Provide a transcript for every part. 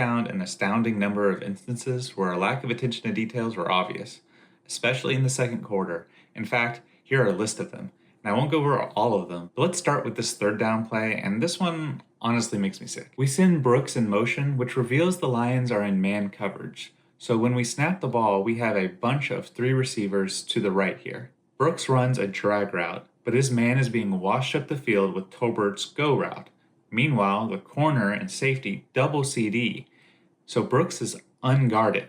found an astounding number of instances where a lack of attention to details were obvious, especially in the second quarter. In fact, here are a list of them. And I won't go over all of them, but let's start with this third down play, and this one honestly makes me sick. We send Brooks in motion, which reveals the Lions are in man coverage. So when we snap the ball, we have a bunch of 3 receivers to the right here. Brooks runs a drag route, but his man is being washed up the field with Tolbert's go route. Meanwhile, the corner and safety double CeeDee, so Brooks is unguarded.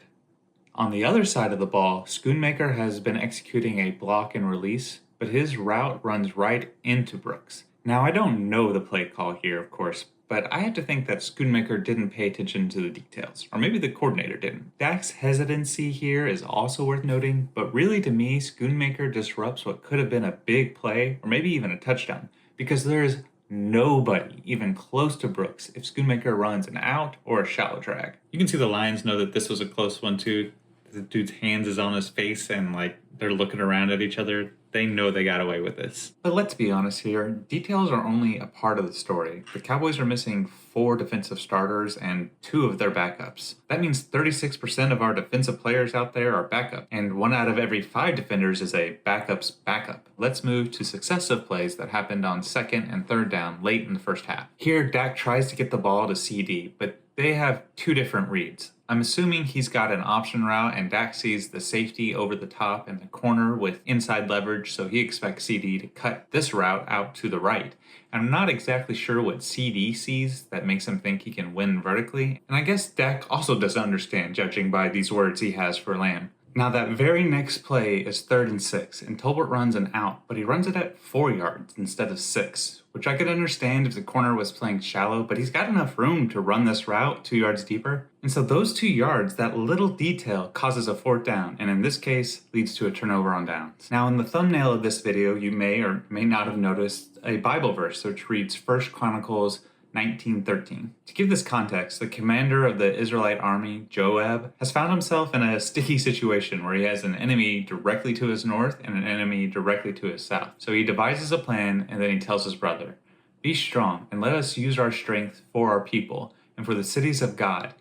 On the other side of the ball, Schoonmaker has been executing a block and release, but his route runs right into Brooks. Now, I don't know the play call here, of course, but I have to think that Schoonmaker didn't pay attention to the details, or maybe the coordinator didn't. Dak's hesitancy here is also worth noting, but really to me, Schoonmaker disrupts what could have been a big play, or maybe even a touchdown, because there is nobody even close to Brooks if Schoonmaker runs an out or a shallow drag. You can see the Lions know that this was a close one too. The dude's hands is on his face and they're looking around at each other. They know they got away with this. But let's be honest here, details are only a part of the story. The Cowboys are missing 4 defensive starters and 2 of their backups. That means 36% of our defensive players out there are backup, and 1 out of every 5 defenders is a backup's backup. Let's move to successive plays that happened on second and third down late in the first half. Here, Dak tries to get the ball to CeeDee, but they have 2 different reads. I'm assuming he's got an option route and Dak sees the safety over the top and the corner with inside leverage, so he expects CeeDee to cut this route out to the right. I'm not exactly sure what CeeDee sees that makes him think he can win vertically, and I guess Dak also doesn't understand, judging by these words he has for Lamb. Now that very next play is 3rd and 6, and Tolbert runs an out, but he runs it at 4 yards instead of 6, which I could understand if the corner was playing shallow, but he's got enough room to run this route 2 yards deeper. And so those 2 yards, that little detail causes a 4th down, and in this case, leads to a turnover on downs. Now in the thumbnail of this video, you may or may not have noticed a Bible verse, which reads 1 Chronicles 19:13. To give this context, the commander of the Israelite army, Joab, has found himself in a sticky situation where he has an enemy directly to his north and an enemy directly to his south. So he devises a plan and then he tells his brother, "Be strong and let us use our strength for our people and for the cities of God,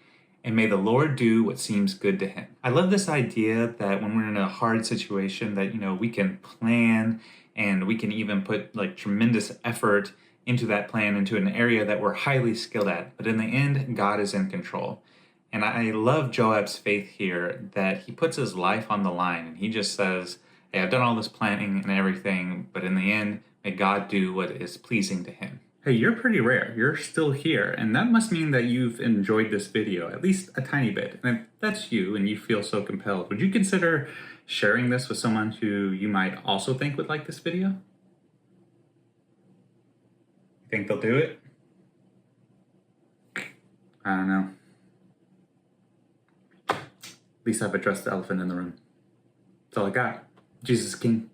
and may the Lord do what seems good to him." I love this idea that when we're in a hard situation that, we can plan and we can even put tremendous effort into that plan, into an area that we're highly skilled at. But in the end, God is in control. And I love Joab's faith here that he puts his life on the line and he just says, "Hey, I've done all this planning and everything, but in the end, may God do what is pleasing to him." Hey, you're pretty rare. You're still here. And that must mean that you've enjoyed this video, at least a tiny bit. And if that's you and you feel so compelled, would you consider sharing this with someone who you might also think would like this video? Think they'll do it? I don't know. At least I've addressed the elephant in the room. That's all I got. Jesus is King.